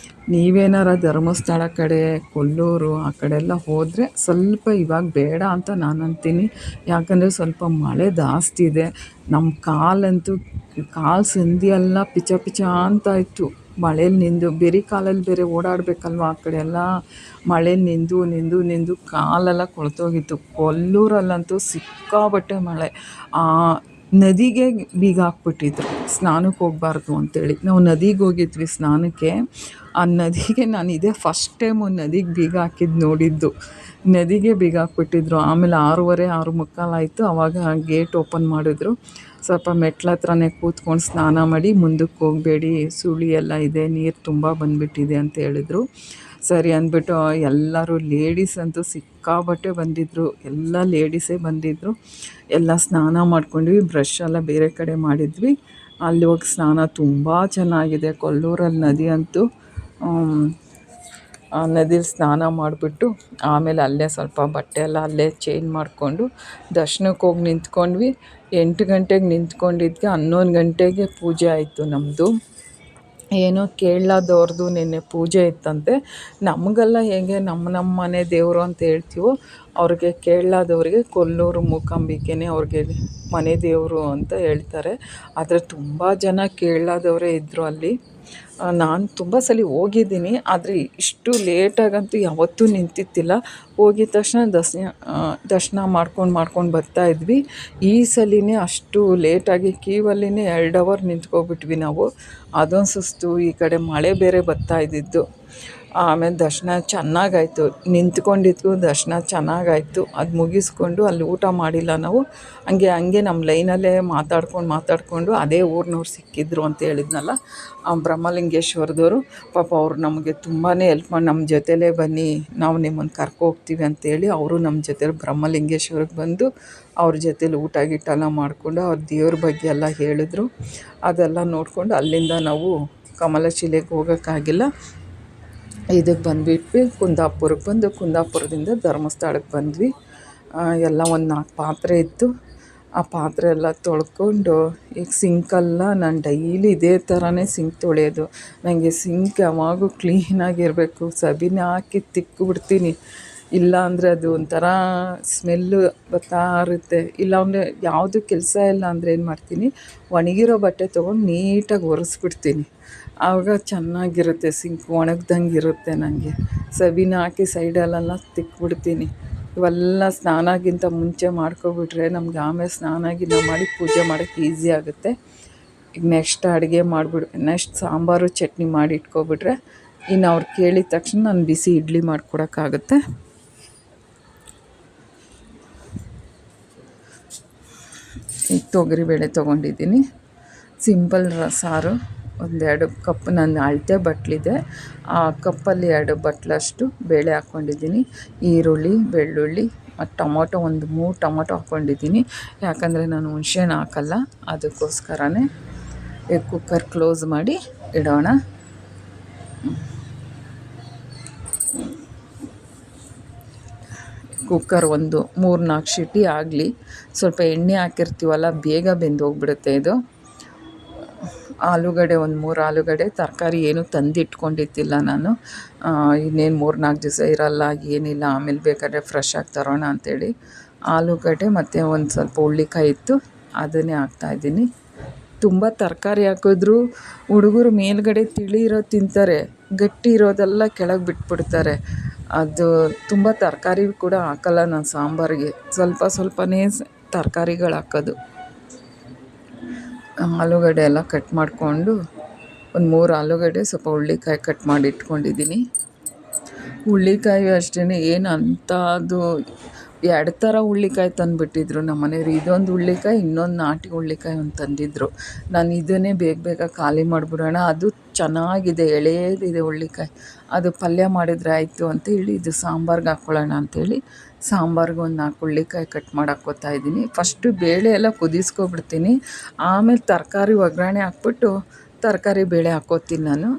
ನೀವೇನಾರ ಧರ್ಮಸ್ಥಳ ಕಡೆ, ಕೊಲ್ಲೂರು ಆ ಕಡೆ ಎಲ್ಲ ಹೋದರೆ ಸ್ವಲ್ಪ ಇವಾಗ ಬೇಡ ಅಂತ ನಾನು ಅಂತೀನಿ. ಯಾಕಂದರೆ ಸ್ವಲ್ಪ ಮಳೆ ಜಾಸ್ತಿ ಇದೆ. ನಮ್ಮ ಕಾಲಂತೂ ಕಾಲು ಸಂದಿ ಎಲ್ಲ ಪಿಚ ಪಿಚ ಅಂತ ಇತ್ತು ಮಳೇಲಿ ನಿಂದು. ಬೇರೆ ಕಾಲಲ್ಲಿ ಬೇರೆ ಓಡಾಡಬೇಕಲ್ವ, ಆ ಕಡೆ ಎಲ್ಲ ಮಳೇಲಿ ನಿಂದು ಕಾಲೆಲ್ಲ ಕೊಳ್ತೋಗಿತ್ತು. ಕೊಲ್ಲೂರಲ್ಲಂತೂ ಸಿಕ್ಕಾಬಟ್ಟೆ ಮಳೆ. ನದಿಗೆ ಬೀಗ ಹಾಕ್ಬಿಟ್ಟಿದ್ರು, ಸ್ನಾನಕ್ಕೆ ಹೋಗಬಾರ್ದು ಅಂತೇಳಿ. ನಾವು ನದಿಗೆ ಹೋಗಿದ್ವಿ ಸ್ನಾನಕ್ಕೆ. ಆ ನದಿಗೆ ನಾನು ಇದೇ ಫಸ್ಟ್ ಟೈಮು ನದಿಗೆ ಬೀಗ ಹಾಕಿದ್ದು ನೋಡಿದ್ದು. ನದಿಗೆ ಬೀಗ ಹಾಕ್ಬಿಟ್ಟಿದ್ರು. ಆಮೇಲೆ 6:30 6:45 ಆಯಿತು. ಆವಾಗ ಗೇಟ್ ಓಪನ್ ಮಾಡಿದ್ರು. ಸ್ವಲ್ಪ ಮೆಟ್ಲ ಹತ್ರನೇ ಕೂತ್ಕೊಂಡು ಸ್ನಾನ ಮಾಡಿ ಮುಂದಕ್ಕೆ ಹೋಗಬೇಡಿ, ಸುಳಿ ಎಲ್ಲ ಇದೆ, ನೀರು ತುಂಬ ಬಂದುಬಿಟ್ಟಿದೆ ಅಂತ ಹೇಳಿದ್ರು. ಸರಿ ಅಂದ್ಬಿಟ್ಟು ಎಲ್ಲರೂ ಲೇಡೀಸ್ ಅಂತೂ ಸಿಕ್ಕಾಬಟ್ಟೆ ಬಂದಿದ್ದರು. ಎಲ್ಲ ಲೇಡೀಸೇ ಬಂದಿದ್ದರು. ಎಲ್ಲ ಸ್ನಾನ ಮಾಡ್ಕೊಂಡ್ವಿ. ಬ್ರಷ್ ಎಲ್ಲ ಬೇರೆ ಕಡೆ ಮಾಡಿದ್ವಿ. ಅಲ್ಲಿ ಹೋಗಿ ಸ್ನಾನ ತುಂಬ ಚೆನ್ನಾಗಿದೆ ಕೊಲ್ಲೂರಲ್ಲಿ ನದಿ ಅಂತೂ. ಆ ನದಿಲಿ ಸ್ನಾನ ಮಾಡಿಬಿಟ್ಟು ಆಮೇಲೆ ಅಲ್ಲೇ ಸ್ವಲ್ಪ ಬಟ್ಟೆ ಎಲ್ಲ ಅಲ್ಲೇ ಚೇಂಜ್ ಮಾಡಿಕೊಂಡು ದರ್ಶನಕ್ಕೆ ಹೋಗಿ ನಿಂತ್ಕೊಂಡ್ವಿ. 8 ಗಂಟೆಗೆ ನಿಂತ್ಕೊಂಡಿದ್ದಕ್ಕೆ 11 ಗಂಟೆಗೆ ಪೂಜೆ ಆಯಿತು ನಮ್ಮದು. ಏನೋ ಕೇರಳದವ್ರದ್ದು ನಿನ್ನೆ ಪೂಜೆ ಇತ್ತಂತೆ. ನಮಗೆಲ್ಲ ಹೇಗೆ ನಮ್ಮ ಮನೆ ದೇವರು ಅಂತ ಹೇಳ್ತೀವೋ, ಅವ್ರಿಗೆ ಕೇರಳದವ್ರಿಗೆ ಕೊಲ್ಲೂರು ಮೂಕಾಂಬಿಕೆನೇ ಅವ್ರಿಗೆ ಮನೆ ದೇವರು ಅಂತ ಹೇಳ್ತಾರೆ. ಆದರೆ ತುಂಬ ಜನ ಕೇರಳದವರೇ ಇದ್ದರು ಅಲ್ಲಿ. ನಾನು ತುಂಬ ಸಲ ಹೋಗಿದ್ದೀನಿ, ಆದರೆ ಇಷ್ಟು ಲೇಟಾಗಂತೂ ಯಾವತ್ತೂ ನಿಂತಿದ್ದಿಲ್ಲ. ಹೋಗಿದ ತಕ್ಷಣ ದರ್ಶನ ಮಾಡ್ಕೊಂಡು ಬರ್ತಾಯಿದ್ವಿ. ಈ ಸಲನೇ ಅಷ್ಟು ಲೇಟಾಗಿ ಕ್ಯೂವಲ್ಲಿನೇ 2 ಅವರ್ ನಿಂತ್ಕೊಬಿಟ್ವಿ ನಾವು. ಅದೊಂದು ಸುಸ್ತು. ಈ ಕಡೆ ಮಳೆ ಬೇರೆ ಬರ್ತಾ ಇದ್ದಿದ್ದು. ಆಮೇಲೆ ದರ್ಶನ ಚೆನ್ನಾಗಾಯಿತು, ನಿಂತ್ಕೊಂಡಿದ್ವು ದರ್ಶನ ಚೆನ್ನಾಗಾಯಿತು. ಅದು ಮುಗಿಸ್ಕೊಂಡು ಅಲ್ಲಿ ಊಟ ಮಾಡಿಲ್ಲ ನಾವು, ಹಂಗೆ ನಮ್ಮ ಲೈನಲ್ಲೇ ಮಾತಾಡ್ಕೊಂಡು ಅದೇ ಊರಿನವ್ರು ಸಿಕ್ಕಿದ್ರು ಅಂತ ಹೇಳಿದ್ನಲ್ಲ, ಆ ಬ್ರಹ್ಮಲಿಂಗೇಶ್ವರದವರು. ಪಾಪ ಅವ್ರು ನಮಗೆ ತುಂಬಾ ಹೆಲ್ಪ್ ಮಾಡಿ ನಮ್ಮ ಜೊತೆಲೇ ಬನ್ನಿ, ನಾವು ನಿಮ್ಮನ್ನು ಹೋಗ್ತೀವಿ ಅಂತೇಳಿ ಅವರು ನಮ್ಮ ಜೊತೇಲಿ ಬ್ರಹ್ಮಲಿಂಗೇಶ್ವರಕ್ಕೆ ಬಂದು ಅವ್ರ ಜೊತೇಲಿ ಊಟ ಗೀಟ ಮಾಡಿಕೊಂಡು ಅವ್ರ ದೇವ್ರ ಬಗ್ಗೆ ಎಲ್ಲ ಹೇಳಿದ್ರು. ಅದೆಲ್ಲ ನೋಡಿಕೊಂಡು ಅಲ್ಲಿಂದ ನಾವು ಕಮಲಶಿಲೆಗೆ ಹೋಗೋಕ್ಕಾಗಿಲ್ಲ, ಇದಕ್ಕೆ ಬಂದುಬಿಟ್ವಿ, ಕುಂದಾಪುರಕ್ಕೆ ಬಂದು ಕುಂದಾಪುರದಿಂದ ಧರ್ಮಸ್ಥಳಕ್ಕೆ ಬಂದ್ವಿ. ಎಲ್ಲ ಒಂದು 4 ಪಾತ್ರೆ ಇತ್ತು, ಆ ಪಾತ್ರೆ ಎಲ್ಲ ತೊಳ್ಕೊಂಡು ಈಗ ಸಿಂಕೆಲ್ಲ ನಾನು ಡೈಲಿ ಇದೇ ಥರನೇ ಸಿಂಕ್ ತೊಳೆಯೋದು. ನನಗೆ ಸಿಂಕ್ ಯಾವಾಗೂ ಕ್ಲೀನಾಗಿರಬೇಕು, ಸಬೀನ ಹಾಕಿ ತಿಕ್ಕಿಬಿಡ್ತೀನಿ, ಇಲ್ಲ ಅಂದರೆ ಅದು ಒಂಥರ ಸ್ಮೆಲ್ಲು ಬರ್ತಾ ಇರುತ್ತೆ. ಇಲ್ಲಾಂದರೆ ಯಾವುದು ಕೆಲಸ ಇಲ್ಲ ಅಂದರೆ ಏನು ಮಾಡ್ತೀನಿ, ಒಣಗಿರೋ ಬಟ್ಟೆ ತೊಗೊಂಡು ನೀಟಾಗಿ ಒರೆಸ್ಬಿಡ್ತೀನಿ, ಆವಾಗ ಚೆನ್ನಾಗಿರುತ್ತೆ ಸಿಂಕ್, ಒಣಗ್ದಂಗೆ ಇರುತ್ತೆ. ನನಗೆ ಸಬೀನ ಹಾಕಿ ಸೈಡಲ್ಲೆಲ್ಲ ತಿಕ್ಬಿಡ್ತೀನಿ. ಇವೆಲ್ಲ ಸ್ನಾನಕ್ಕಿಂತ ಮುಂಚೆ ಮಾಡ್ಕೊಬಿಟ್ರೆ ನಮ್ಗೆ ಆಮೇಲೆ ಸ್ನಾನ ಮಾಡಿ ಪೂಜೆ ಮಾಡೋಕ್ಕೆ ಈಸಿ ಆಗುತ್ತೆ. ಈಗ ನೆಕ್ಸ್ಟ್ ಅಡುಗೆ ನೆಕ್ಸ್ಟ್ ಸಾಂಬಾರು ಚಟ್ನಿ ಮಾಡಿ ಇಟ್ಕೊಬಿಟ್ರೆ ಇನ್ನು ಅವ್ರು ಕೇಳಿದ ತಕ್ಷಣ ನಾನು ಬಿಸಿ ಇಡ್ಲಿ ಮಾಡಿಕೊಡೋಕ್ಕಾಗುತ್ತೆ. ಈಗ ತೊಗರಿಬೇಳೆ ತೊಗೊಂಡಿದ್ದೀನಿ, ಸಿಂಪಲ್ ಸಾರು. 1-2 ಕಪ್ ನನ್ನ ಅಳತೆ ಬಟ್ಲಿದೆ, ಆ ಕಪ್ಪಲ್ಲಿ 2 ಬಟ್ಲಷ್ಟು ಬೇಳೆ ಹಾಕ್ಕೊಂಡಿದ್ದೀನಿ. ಈರುಳ್ಳಿ, ಬೆಳ್ಳುಳ್ಳಿ ಮತ್ತು ಟೊಮೊಟೊ 3 ಟೊಮೊಟೊ ಹಾಕ್ಕೊಂಡಿದ್ದೀನಿ, ಯಾಕಂದರೆ ನಾನು ಹುಣಸೆಹಣ್ಣು ಹಾಕಲ್ಲ, ಅದಕ್ಕೋಸ್ಕರನೇ. ಈಗ ಕುಕ್ಕರ್ ಕ್ಲೋಸ್ ಮಾಡಿ ಇಡೋಣ. ಕುಕ್ಕರ್ 3-4 ಶಿಟಿ ಆಗಲಿ, ಸ್ವಲ್ಪ ಎಣ್ಣೆ ಹಾಕಿರ್ತೀವಲ್ಲ, ಬೇಗ ಬೆಂದೋಗ್ಬಿಡುತ್ತೆ ಇದು. ಆಲೂಗಡ್ಡೆ 3 ಆಲೂಗಡ್ಡೆ, ತರಕಾರಿ ಏನು ತಂದಿಟ್ಕೊಂಡಿದ್ದಿಲ್ಲ ನಾನು, ಇನ್ನೇನು 3-4 ದಿವಸ ಇರಲ್ಲ ಏನಿಲ್ಲ, ಆಮೇಲೆ ಬೇಕಾದ್ರೆ ಫ್ರೆಶ್ ಆಗಿ ತರೋಣ ಅಂಥೇಳಿ ಆಲೂಗಡ್ಡೆ ಮತ್ತು ಒಂದು ಸ್ವಲ್ಪ ಹುಳ್ಳಿಕಾಯಿ ಇತ್ತು, ಅದನ್ನೇ ಹಾಕ್ತಾಯಿದ್ದೀನಿ. ತುಂಬ ತರಕಾರಿ ಹಾಕಿದ್ರು ಹುಡುಗರು ಮೇಲ್ಗಡೆ ತಿಳಿ ಇರೋದು ತಿಂತಾರೆ, ಗಟ್ಟಿ ಇರೋದೆಲ್ಲ ಕೆಳಗೆ ಬಿಟ್ಬಿಡ್ತಾರೆ. ಅದು ತುಂಬ ತರಕಾರಿ ಕೂಡ ಹಾಕಲ್ಲ ನಾನು ಸಾಂಬಾರಿಗೆ, ಸ್ವಲ್ಪನೇ ತರಕಾರಿಗಳು ಹಾಕೋದು. ಆಲೂಗಡ್ಡೆ ಎಲ್ಲ ಕಟ್ ಮಾಡಿಕೊಂಡು, 3 ಆಲೂಗಡ್ಡೆ, ಸ್ವಲ್ಪ ಹುಳ್ಳಿಕಾಯಿ ಕಟ್ ಮಾಡಿ ಇಟ್ಕೊಂಡಿದ್ದೀನಿ. ಹುಳ್ಳಿಕಾಯಿ ಅಷ್ಟೇ, ಏನು ಅಂತ ಅದು 2 ಥರ ಹುಳ್ಳಿಕಾಯಿ ತಂದುಬಿಟ್ಟಿದ್ರು ನಮ್ಮ ಮನೆಯವ್ರು. ಇದೊಂದು ಹುಳ್ಳಿಕಾಯಿ, ಇನ್ನೊಂದು ನಾಟಿ ಹುಳ್ಳಿಕಾಯಿ ಒಂದು ತಂದಿದ್ದರು. ನಾನು ಇದನ್ನೇ ಬೇಗ ಖಾಲಿ ಮಾಡಿಬಿಡೋಣ, ಅದು ಚೆನ್ನಾಗಿದೆ, ಎಳೆಯದಿದೆ ಹುಳ್ಳಿಕಾಯಿ, ಅದು ಪಲ್ಯ ಮಾಡಿದರೆ ಆಯಿತು ಅಂತೇಳಿ ಇದು ಸಾಂಬಾರ್ಗೆ ಹಾಕ್ಕೊಳ್ಳೋಣ ಅಂಥೇಳಿ ಸಾಂಬಾರ್ಗೆ ಒಂದು 4 ಹುಳ್ಳಿಕಾಯಿ ಕಟ್ ಮಾಡಿ ಹಾಕ್ಕೊತಾಯಿದ್ದೀನಿ. ಫಸ್ಟು ಬೇಳೆ ಎಲ್ಲ ಕುದಿಸ್ಕೊಬಿಡ್ತೀನಿ, ಆಮೇಲೆ ತರಕಾರಿ ಒಗ್ಗರಣೆ ಹಾಕ್ಬಿಟ್ಟು ತರಕಾರಿ ಬೇಳೆ ಹಾಕ್ಕೋತೀನಿ ನಾನು.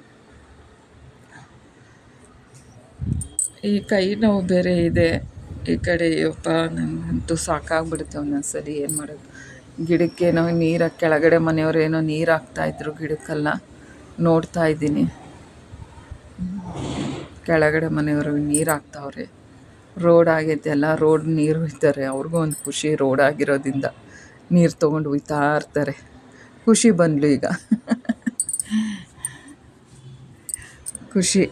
ಈ ಕೈ ನೋವು ಬೇರೆ ಇದೆ, ಈ ಕಡೆ ಯಪ್ಪ ನನಗಂತೂ ಸಾಕಾಗ್ಬಿಡುತ್ತೆ ಒಂದೊಂದ್ಸರಿ. ಏನು ಮಾಡೋದು, ಗಿಡಕ್ಕೇನೋ ಕೆಳಗಡೆ ಮನೆಯವರೇನೋ ನೀರು ಹಾಕ್ತಾಯಿದ್ರು ಗಿಡಕ್ಕೆಲ್ಲ, ನೋಡ್ತಾ ಇದ್ದೀನಿ. ಕೆಳಗಡೆ ಮನೆಯವರು ನೀರು ಹಾಕ್ತಾವ್ರೆ, ರೋಡ್ ಆಗೈತೆ ಅಲ್ಲ, ರೋಡ್ ನೀರು ಇದ್ದಾರೆ, ಅವ್ರಿಗೂ ಒಂದು ಖುಷಿ, ರೋಡ್ ಆಗಿರೋದ್ರಿಂದ ನೀರು ತೊಗೊಂಡು ಹೋಗ್ತಾ ಇರ್ತಾರೆ. ಖುಷಿ ಬಂದ್ಲು ಈಗ ಖುಷಿ.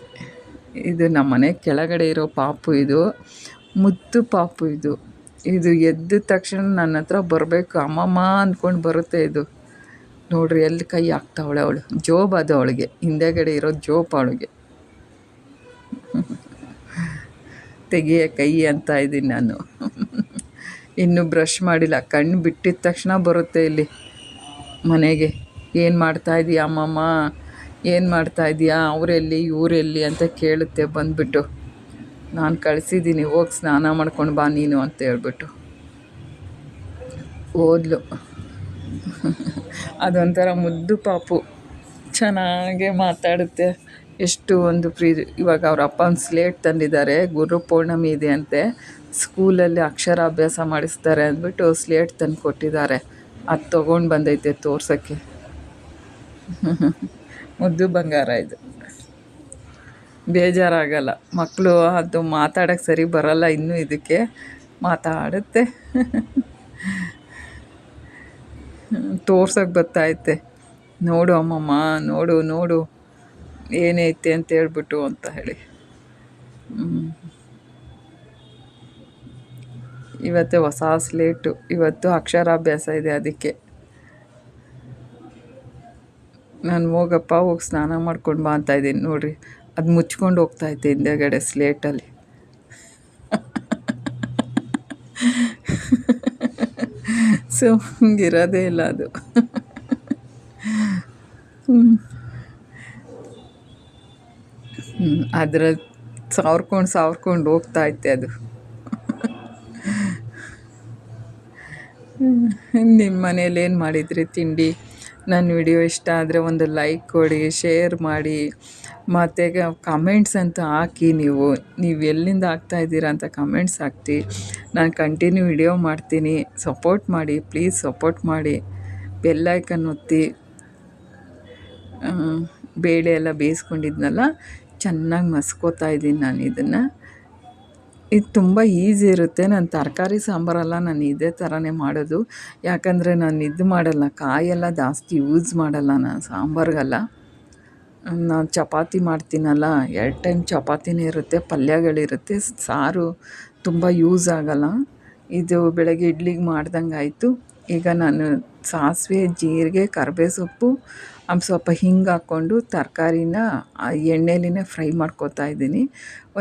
ಇದು ನಮ್ಮ ಮನೆ ಕೆಳಗಡೆ ಇರೋ ಪಾಪು, ಇದು ಮುದ್ದು ಪಾಪು. ಇದು ಎದ್ದ ತಕ್ಷಣ ನನ್ನ ಹತ್ರ ಬರಬೇಕು, ಅಮ್ಮಮ್ಮ ಅಂದ್ಕೊಂಡು ಬರುತ್ತೆ ಇದು. ನೋಡ್ರಿ ಎಲ್ಲಿ ಕೈ ಹಾಕ್ತಾವಳೆ ಅವಳು, ಜೋಬ್ ಅದು ಅವಳಿಗೆ, ಹಿಂದೆಗಡೆ ಇರೋ ಜೋಬ್ ಅವಳಿಗೆ. ತೆಗಿಯ ಕೈ ಅಂತ ಇದ್ದೀನಿ ನಾನು. ಇನ್ನೂ ಬ್ರಷ್ ಮಾಡಿಲ್ಲ, ಕಣ್ಣು ಬಿಟ್ಟಿದ ತಕ್ಷಣ ಬರುತ್ತೆ ಇಲ್ಲಿ ಮನೆಗೆ. ಏನು ಮಾಡ್ತಾಯಿದ್ದೀಯಾ ಅಮ್ಮಮ್ಮ, ಏನು ಮಾಡ್ತಾಯಿದ್ದೀಯಾ, ಅವರೆಲ್ಲಿ ಇವರೆಲ್ಲಿ ಅಂತ ಕೇಳುತ್ತೆ ಬಂದುಬಿಟ್ಟು. ನಾನು ಕಳಿಸಿದ್ದೀನಿ, ಹೋಗಿ ಸ್ನಾನ ಮಾಡ್ಕೊಂಡು ಬಾ ನೀನು ಅಂತ ಹೇಳ್ಬಿಟ್ಟು ಹೋದ್ಲು. ಅದೊಂಥರ ಮುದ್ದು ಪಾಪು, ಚೆನ್ನಾಗೇ ಮಾತಾಡುತ್ತೆ. ಎಷ್ಟು ಒಂದು ಇವಾಗ ಅವ್ರ ಅಪ್ಪ ಒಂದು ಸ್ಲೇಟ್ ತಂದಿದ್ದಾರೆ, ಗುರು ಪೌರ್ಣಮಿ ಇದೆ ಅಂತೆ, ಸ್ಕೂಲಲ್ಲಿ ಅಕ್ಷರಾಭ್ಯಾಸ ಮಾಡಿಸ್ತಾರೆ ಅಂದ್ಬಿಟ್ಟು ಸ್ಲೇಟ್ ತಂದು ಕೊಟ್ಟಿದ್ದಾರೆ. ಅದು ತೊಗೊಂಡು ಬಂದೈತೆ ತೋರ್ಸೋಕ್ಕೆ. ಮುದ್ದು ಬಂಗಾರ ಇದು, ಬೇಜಾರಾಗಲ್ಲ. ಮಕ್ಕಳು ಅದು ಮಾತಾಡೋಕ್ಕೆ ಸರಿ ಬರಲ್ಲ ಇನ್ನೂ, ಇದಕ್ಕೆ ಮಾತಾಡುತ್ತೆ. ತೋರ್ಸೋಕ್ಕೆ ಬರ್ತೈತೆ, ನೋಡು ಅಮ್ಮಮ್ಮ, ನೋಡು ಏನೈತೆ ಅಂತ ಹೇಳ್ಬಿಟ್ಟು ಅಂತ ಹೇಳಿ. ಇವತ್ತು ಹೊಸ ಸ್ಲೇಟು, ಇವತ್ತು ಅಕ್ಷರಾಭ್ಯಾಸ ಇದೆ, ಅದಕ್ಕೆ ನಾನು ಹೋಗಪ್ಪ, ಹೋಗಿ ಸ್ನಾನ ಮಾಡ್ಕೊಂಡು ಬಾ ಅಂತ ಇದ್ದೀನಿ. ನೋಡಿರಿ ಅದು ಮುಚ್ಕೊಂಡು ಹೋಗ್ತಾಯಿತ್ತು ಹಿಂದೆಗಡೆ ಸ್ಲೇಟಲ್ಲಿ. ಸೊ ಹಂಗಿರೋದೇ ಇಲ್ಲ ಅದು. ಅದ್ರಲ್ಲಿ ಸಾವ್ರ್ಕೊಂಡು ಹೋಗ್ತಾಯಿತ್ತೆ ಅದು. ನಿಮ್ಮ ಮನೇಲಿ ಏನು ಮಾಡಿದ್ರಿ ತಿಂಡಿ? ನನ್ನ ವಿಡಿಯೋ ಇಷ್ಟ ಆದರೆ ಒಂದು ಲೈಕ್ ಕೊಡಿ, ಶೇರ್ ಮಾಡಿ, ಮತ್ತು ಕಮೆಂಟ್ಸ್ ಅಂತ ಹಾಕಿ. ನೀವು ಎಲ್ಲಿಂದ ಹಾಕ್ತಾಯಿದ್ದೀರಾ ಅಂತ ಕಮೆಂಟ್ಸ್ ಹಾಕ್ತಿ. ನಾನು ಕಂಟಿನ್ಯೂ ವಿಡಿಯೋ ಮಾಡ್ತೀನಿ. ಸಪೋರ್ಟ್ ಮಾಡಿ, ಪ್ಲೀಸ್ ಸಪೋರ್ಟ್ ಮಾಡಿ. ಬೆಲ್ ಐಕನ್ ಒತ್ತಿ. ಬೇಳೆ ಎಲ್ಲ ಬೇಯಿಸ್ಕೊಂಡಿದ್ನಲ್ಲ, ಚೆನ್ನಾಗಿ ಮಸ್ಕೋತಾ ಇದ್ದೀನಿ ನಾನು ಇದನ್ನು. ಇದು ತುಂಬ ಈಸಿ ಇರುತ್ತೆ. ನಾನು ತರಕಾರಿ ಸಾಂಬಾರೆಲ್ಲ ನಾನು ಇದೇ ಥರನೇ ಮಾಡೋದು. ಯಾಕಂದರೆ ನಾನು ಇದು ಮಾಡಲ್ಲ, ಕಾಯೆಲ್ಲ ಜಾಸ್ತಿ ಯೂಸ್ ಮಾಡಲ್ಲ ನಾನು ಸಾಂಬಾರಿಗೆಲ್ಲ. ನಾನು ಚಪಾತಿ ಮಾಡ್ತೀನಲ್ಲ, 2 ಟೈಮ್ ಚಪಾತಿನೇ ಇರುತ್ತೆ, ಪಲ್ಯಗಳಿರುತ್ತೆ, ಸಾರು ತುಂಬ ಯೂಸ್ ಆಗಲ್ಲ. ಇದು ಬೆಳಗ್ಗೆ ಇಡ್ಲಿಗೆ ಮಾಡ್ದಂಗೆ ಆಯಿತು. ಈಗ ನಾನು ಸಾಸಿವೆ, ಜೀರಿಗೆ, ಕರಿಬೇವು ಸೊಪ್ಪು, ಸ್ವಲ್ಪ ಹಿಂಗೆ ಹಾಕ್ಕೊಂಡು ತರಕಾರಿನ ಎಣ್ಣೆಲಿನೇ ಫ್ರೈ ಮಾಡ್ಕೊತಾ ಇದ್ದೀನಿ.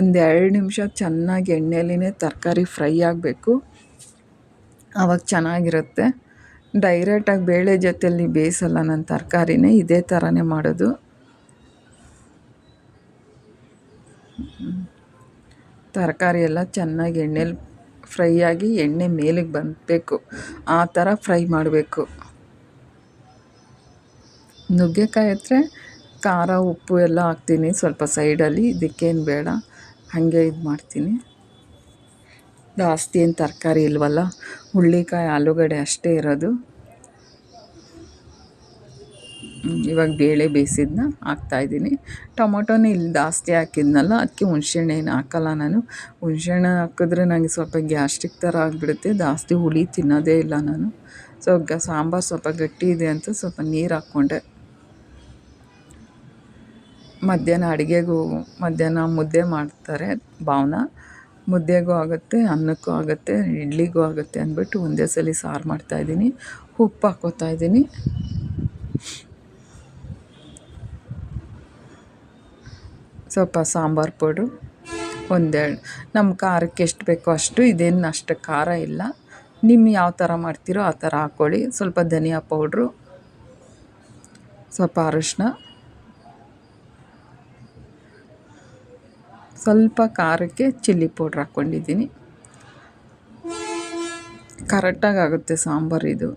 2 ನಿಮಿಷ ಚೆನ್ನಾಗಿ ಎಣ್ಣೆಲಿನೇ ತರಕಾರಿ ಫ್ರೈ ಆಗಬೇಕು, ಆವಾಗ ಚೆನ್ನಾಗಿರುತ್ತೆ. ಡೈರೆಕ್ಟಾಗಿ ಬೇಳೆ ಜೊತೆಯಲ್ಲಿ ಬೇಯಿಸಲ್ಲ ನಾನು ತರಕಾರಿನೇ, ಇದೇ ಥರನೇ ಮಾಡೋದು. ತರಕಾರಿ ಎಲ್ಲ ಚೆನ್ನಾಗಿ ಎಣ್ಣೆಲಿ ಫ್ರೈ ಆಗಿ ಎಣ್ಣೆ ಮೇಲಿಗೆ ಬರಬೇಕು, ಆ ಥರ ಫ್ರೈ ಮಾಡಬೇಕು. ನುಗ್ಗೆಕಾಯಿ ಹತ್ರ ಖಾರ ಉಪ್ಪು ಎಲ್ಲ ಹಾಕ್ತೀನಿ ಸ್ವಲ್ಪ ಸೈಡಲ್ಲಿ, ಇದಕ್ಕೇನು ಬೇಡ, ಹಾಗೆ ಇದು ಮಾಡ್ತೀನಿ. ಜಾಸ್ತಿ ಏನು ತರಕಾರಿ ಇಲ್ವಲ್ಲ, ಹುಳ್ಳಿಕಾಯಿ, ಆಲೂಗಡ್ಡೆ ಅಷ್ಟೇ ಇರೋದು. ಇವಾಗ ಬೇಳೆ ಬೇಯಿಸಿದ್ನ ಹಾಕ್ತಾಯಿದ್ದೀನಿ. ಟೊಮೊಟೊನೇ ಇಲ್ಲಿ ಜಾಸ್ತಿ ಹಾಕಿದ್ನಲ್ಲ, ಅದಕ್ಕೆ ಹುಣಸೆಹಣ್ಣು ಏನು ಹಾಕಲ್ಲ ನಾನು. ಹುಣಸೆಹಣ್ಣು ಹಾಕಿದ್ರೆ ನನಗೆ ಸ್ವಲ್ಪ ಗ್ಯಾಸ್ಟ್ರಿಕ್ ಥರ ಆಗಿಬಿಡುತ್ತೆ, ಜಾಸ್ತಿ ಹುಳಿ ತಿನ್ನೋದೇ ಇಲ್ಲ ನಾನು. ಸೊ ಸಾಂಬಾರು ಸ್ವಲ್ಪ ಗಟ್ಟಿ ಇದೆ ಅಂತ ಸ್ವಲ್ಪ ನೀರು ಹಾಕ್ಕೊಂಡೆ. ಮಧ್ಯಾಹ್ನ ಮುದ್ದೆ ಮಾಡ್ತಾರೆ ಭಾವನ. ಮುದ್ದೆಗೂ ಆಗುತ್ತೆ, ಅನ್ನಕ್ಕೂ ಆಗುತ್ತೆ, ಇಡ್ಲಿಗೂ ಆಗುತ್ತೆ ಅಂದ್ಬಿಟ್ಟು ಒಂದೇ ಸಲ ಸಾರು ಮಾಡ್ತಾಯಿದ್ದೀನಿ. ಉಪ್ಪು ಹಾಕ್ಕೋತಾ ಇದ್ದೀನಿ. ಸ್ವಲ್ಪ ಸಾಂಬಾರು ಪೌಡ್ರು ನಮ್ಮ ಖಾರಕ್ಕೆ ಎಷ್ಟು ಬೇಕೋ ಅಷ್ಟು, ಇದೇನು ಅಷ್ಟು ಖಾರ ಇಲ್ಲ. ನಿಮ್ಮ ಯಾವ ಥರ ಮಾಡ್ತೀರೋ ಆ ಥರ ಹಾಕ್ಕೊಳ್ಳಿ. ಸ್ವಲ್ಪ ಧನಿಯಾ ಪೌಡ್ರು, ಸ್ವಲ್ಪ ಅರಿಶಿನ, ಸ್ವಲ್ಪ ಖಾರಕ್ಕೆ ಚಿಲ್ಲಿ ಪೌಡ್ರ್ ಹಾಕ್ಕೊಂಡಿದ್ದೀನಿ. ಕರೆಕ್ಟಾಗಿ ಆಗುತ್ತೆ ಸಾಂಬಾರು ಇದು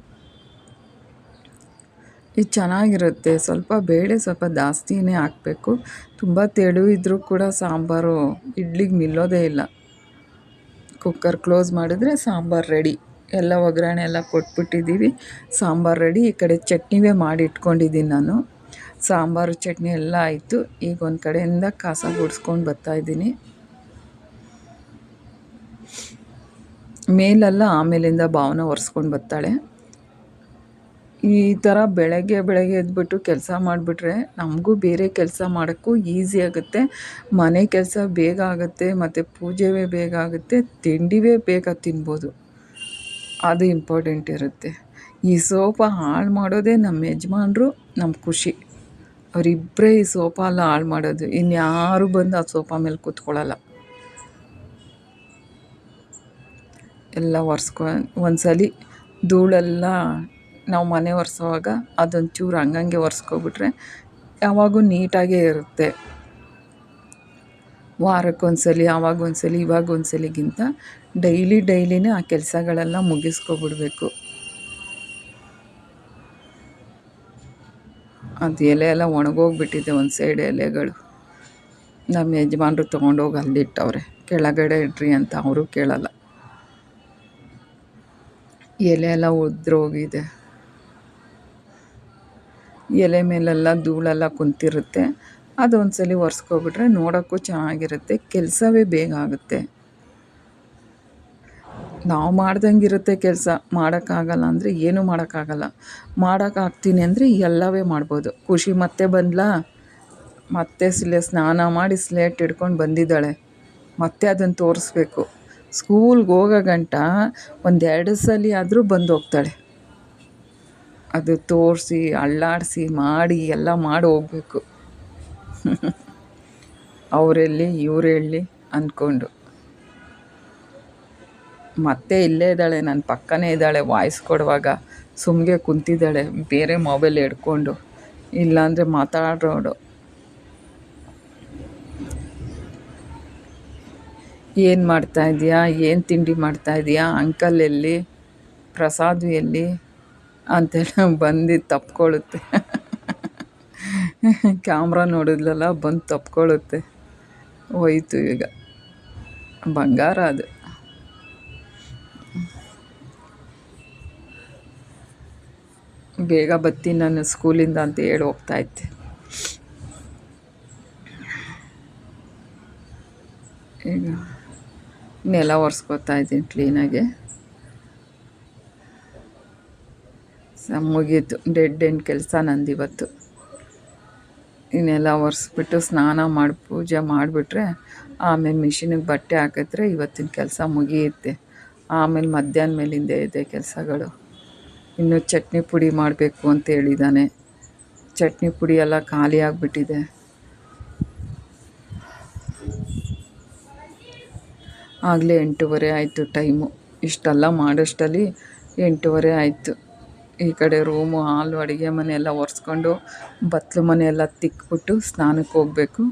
ಚೆನ್ನಾಗಿರುತ್ತೆ. ಸ್ವಲ್ಪ ಬೇಳೆ ಸ್ವಲ್ಪ ಜಾಸ್ತಿನೇ ಹಾಕಬೇಕು. ತುಂಬ ತೆಳು ಇದ್ದರೂ ಕೂಡ ಸಾಂಬಾರು ಇಡ್ಲಿಗೆ ನಿಲ್ಲೋದೇ ಇಲ್ಲ. ಕುಕ್ಕರ್ ಕ್ಲೋಸ್ ಮಾಡಿದ್ರೆ ಸಾಂಬಾರು ರೆಡಿ. ಎಲ್ಲ ಒಗ್ಗರಣೆ ಎಲ್ಲ ಕೊಟ್ಬಿಟ್ಟಿದ್ದೀವಿ, ಸಾಂಬಾರು ರೆಡಿ. ಈ ಕಡೆ ಚಟ್ನಿವೇ ಮಾಡಿ ಇಟ್ಕೊಂಡಿದ್ದೀನಿ ನಾನು. ಸಾಂಬಾರು ಚಟ್ನಿ ಎಲ್ಲ ಆಯಿತು. ಈಗ ಒಂದು ಕಡೆಯಿಂದ ಕಸ ಗುಡಿಸ್ಕೊಂಡು ಬರ್ತಾಯಿದ್ದೀನಿ. ಮೇಲೆಲ್ಲ ಆಮೇಲಿಂದ ಭಾವನ ಒರೆಸ್ಕೊಂಡು ಬರ್ತಾಳೆ. ಈ ಥರ ಬೆಳಗ್ಗೆ ಎದ್ಬಿಟ್ಟು ಕೆಲಸ ಮಾಡಿಬಿಟ್ರೆ ನಮಗೂ ಬೇರೆ ಕೆಲಸ ಮಾಡೋಕ್ಕೂ ಈಸಿ ಆಗುತ್ತೆ. ಮನೆ ಕೆಲಸ ಬೇಗ ಆಗುತ್ತೆ, ಮತ್ತು ಪೂಜೆವೇ ಬೇಗ ಆಗುತ್ತೆ, ತಿಂಡಿವೇ ಬೇಗ ತಿನ್ಬೋದು, ಅದು ಇಂಪಾರ್ಟೆಂಟ್ ಇರುತ್ತೆ. ಈ ಸೋಫಾ ಹಾಳು ಮಾಡೋದೇ ನಮ್ಮ ಯಜಮಾನ್ರು, ನಮ್ಮ ಖುಷಿ. ಅವರಿಬ್ಬರೇ ಈ ಸೋಫಾ ಎಲ್ಲ ಹಾಳು ಮಾಡೋದು, ಇನ್ಯಾರು ಬಂದು ಆ ಸೋಫಾ ಮೇಲೆ ಕೂತ್ಕೊಳ್ಳಲ್ಲ. ಎಲ್ಲ ಒಂದ್ಸಲಿ ಧೂಳೆಲ್ಲ ನಾವು ಮನೆ ಒರೆಸೋವಾಗ ಅದೊಂಚೂರು ಹಂಗಂಗೆ ಒರೆಸ್ಕೊಬಿಟ್ರೆ ಯಾವಾಗೂ ನೀಟಾಗೇ ಇರುತ್ತೆ. ವಾರಕ್ಕೊಂದ್ಸಲಿ, ಆವಾಗೊಂದ್ಸಲಿ, ಇವಾಗೊಂದ್ಸಲಿಗಿಂತ ಡೈಲಿನೇ ಆ ಕೆಲಸಗಳೆಲ್ಲ ಮುಗಿಸ್ಕೊಬಿಡ್ಬೇಕು. ಅದು ಎಲೆ ಎಲ್ಲ ಒಣಗೋಗ್ಬಿಟ್ಟಿದೆ, ಒಂದು ಸೈಡ್ ಎಲೆಗಳು. ನಮ್ಮ ಯಜಮಾನ್ರು ತೊಗೊಂಡೋಗಿ ಅಲ್ಲಿಟ್ಟವ್ರೆ, ಕೆಳಗಡೆ ಇಡ್ರಿ ಅಂತ ಅವರು ಕೇಳಲ್ಲ. ಎಲೆ ಎಲ್ಲ ಉದ್ರೋಗಿದೆ, ಎಲೆ ಮೇಲೆಲ್ಲ ಧೂಳೆಲ್ಲ ಕುಂತಿರುತ್ತೆ. ಅದೊಂದ್ಸಲಿ ಒರೆಸ್ಕೊಬಿಟ್ರೆ ನೋಡೋಕ್ಕೂ ಚೆನ್ನಾಗಿರುತ್ತೆ, ಕೆಲಸವೇ ಬೇಗ ಆಗುತ್ತೆ. ನಾವು ಮಾಡ್ದಂಗಿರುತ್ತೆ ಕೆಲಸ. ಮಾಡೋಕ್ಕಾಗಲ್ಲ ಅಂದರೆ ಏನೂ ಮಾಡೋಕ್ಕಾಗಲ್ಲ. ಮಾಡೋಕ್ಕಾಗ್ತೀನಿ ಅಂದರೆ ಎಲ್ಲವೇ ಮಾಡ್ಬೋದು. ಖುಷಿ ಮತ್ತೆ ಬಂದಳಾ, ಮತ್ತೆ ಸ್ನಾನ ಮಾಡಿ ಸ್ಲೇಟ್ ಹಿಡ್ಕೊಂಡು ಬಂದಿದ್ದಾಳೆ. ಮತ್ತೆ ಅದನ್ನು ತೋರಿಸ್ಬೇಕು. ಸ್ಕೂಲ್ಗೆ ಹೋಗೋ ಗಂಟ 1-2 ಸಲ ಆದರೂ ಬಂದು ಹೋಗ್ತಾಳೆ. ಅದು ತೋರಿಸಿ, ಅಳ್ಳಾಡಿಸಿ, ಮಾಡಿ ಎಲ್ಲ ಮಾಡಿ ಹೋಗ್ಬೇಕು. ಅವರೆಲ್ಲಿ ಇವರೆಲ್ಲಿ ಅಂದ್ಕೊಂಡು ಮತ್ತೆ ಇಲ್ಲೇ ಇದ್ದಾಳೆ, ನನ್ನ ಪಕ್ಕನೇ ಇದ್ದಾಳೆ. ವಾಯ್ಸ್ ಕೊಡುವಾಗ ಸುಮ್ಮನೆ ಕುಂತಿದ್ದಾಳೆ ಬೇರೆ ಮೊಬೈಲ್ ಹಿಡ್ಕೊಂಡು, ಇಲ್ಲಾಂದರೆ ಮಾತಾಡೋಡು. ಏನು ಮಾಡ್ತಾಯಿದ್ಯಾ, ಏನು ತಿಂಡಿ ಮಾಡ್ತಾಯಿದ್ಯಾ, ಅಂಕಲ್ ಎಲ್ಲಿ, ಪ್ರಸಾದ್ ಎಲ್ಲಿ ಅಂತೆಲ್ಲ ಬಂದು ತಪ್ಕೊಳ್ಳುತ್ತೆ. ಕ್ಯಾಮ್ರಾ ನೋಡಿದ್ಲಲ್ಲ, ಬಂದು ತಪ್ಕೊಳ್ಳುತ್ತೆ. ಹೋಯ್ತು ಈಗ, ಬಂಗಾರ ಅದು. ಬೇಗ ಬರ್ತೀನಿ ನಾನು ಸ್ಕೂಲಿಂದ ಅಂತ ಹೇಳಿ ಹೋಗ್ತಾಯಿದ್ದೆ. ಈಗ ನೆಲ ಒರೆಸ್ಕೊತಾ ಇದ್ದೀನಿ ಕ್ಲೀನಾಗಿ. ಮುಗೀತು, ಡೆಡ್ ಎಂಡ್ ಕೆಲಸ ನಂದಿವತ್ತು. ಇನ್ನೆಲ್ಲ ಒರೆಸ್ಬಿಟ್ಟು ಸ್ನಾನ ಮಾಡಿ ಪೂಜೆ ಮಾಡಿಬಿಟ್ರೆ ಆಮೇಲೆ ಮಿಷಿನಿಗೆ ಬಟ್ಟೆ ಹಾಕಿದ್ರೆ ಇವತ್ತಿನ ಕೆಲಸ ಮುಗಿಯುತ್ತೆ. ಆಮೇಲೆ ಮಧ್ಯಾಹ್ನ ಮೇಲಿಂದ ಇದೆ ಕೆಲಸಗಳು. ಇನ್ನು ಚಟ್ನಿ ಪುಡಿ ಮಾಡಬೇಕು ಅಂತ ಹೇಳಿದ್ದಾನೆ. ಚಟ್ನಿ ಪುಡಿ ಎಲ್ಲ ಖಾಲಿ ಆಗಿಬಿಟ್ಟಿದೆ. ಆಗಲೇ 8:30 ಆಯಿತು ಟೈಮು. ಇಷ್ಟೆಲ್ಲ ಮಾಡೋಷ್ಟರಲ್ಲಿ 8:30 ಆಯಿತು. ಈ ಕಡೆ ರೂಮು, ಹಾಲು, ಅಡುಗೆ ಮನೆ ಎಲ್ಲ ಒರೆಸ್ಕೊಂಡು ಬತ್ತಲು ಮನೆ ಎಲ್ಲ ತಿಕ್ಬಿಟ್ಟು ಸ್ನಾನಕ್ಕೆ ಹೋಗಬೇಕು.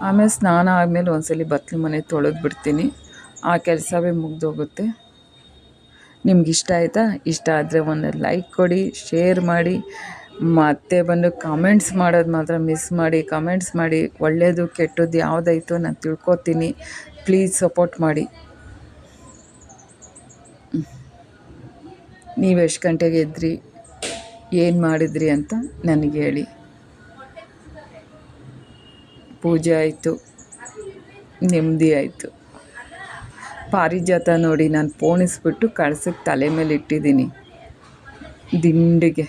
ಆಮೇಲೆ ಸ್ನಾನ ಆದಮೇಲೆ ಒಂದ್ಸಲ ಬತ್ತಲು ಮನೆ ತೊಳೆದು ಬಿಡ್ತೀನಿ. ಆ ಕೆಲಸವೇ ಮುಗ್ದೋಗುತ್ತೆ. ನಿಮ್ಗೆ ಇಷ್ಟ ಆಯಿತಾ? ಇಷ್ಟ ಆದರೆ ಒಂದು ಲೈಕ್ ಕೊಡಿ, ಶೇರ್ ಮಾಡಿ, ಮತ್ತೆ ಬಂದು ಕಮೆಂಟ್ಸ್ ಮಾಡೋದು ಮಾತ್ರ ಮಿಸ್ ಮಾಡಿ. ಕಮೆಂಟ್ಸ್ ಮಾಡಿ, ಒಳ್ಳೆಯದು ಕೆಟ್ಟದ್ದು ಯಾವುದಾಯಿತು ನಾನು ತಿಳ್ಕೊತೀನಿ. ಪ್ಲೀಸ್ ಸಪೋರ್ಟ್ ಮಾಡಿ. ನೀವು ಎಷ್ಟು ಗಂಟೆಗೆ ಎದ್ರಿ, ಏನು ಮಾಡಿದ್ರಿ ಅಂತ ನನಗೆ ಹೇಳಿ. ಪೂಜೆ ಆಯಿತು, ನೆಮ್ಮದಿ ಆಯಿತು. ಪಾರಿಜಾತ ನೋಡಿ ನಾನು ಪೋಣಿಸ್ಬಿಟ್ಟು ಕಳಸಕ್ಕೆ ತಲೆ ಮೇಲೆ ಇಟ್ಟಿದ್ದೀನಿ ದಿಂಡಿಗೆ.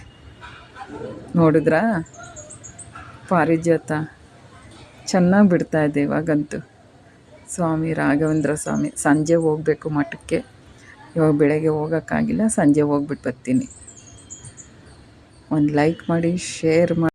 ನೋಡಿದ್ರಾ ಪಾರಿಜಾತ ಚೆನ್ನಾಗಿ ಬಿಡ್ತಾಯಿದೆ ಇವಾಗಂತೂ. ಸ್ವಾಮಿ ರಾಘವೇಂದ್ರ ಸ್ವಾಮಿ. ಸಂಜೆ ಹೋಗಬೇಕು ಮಠಕ್ಕೆ. ಇವಾಗ ಬೆಳಗ್ಗೆ ಹೋಗೋಕ್ಕಾಗಿಲ್ಲ, ಸಂಜೆ ಹೋಗ್ಬಿಟ್ಟು ಬರ್ತೀನಿ. ಒಂದು ಲೈಕ್ ಮಾಡಿ, ಶೇರ್ ಮಾಡಿ.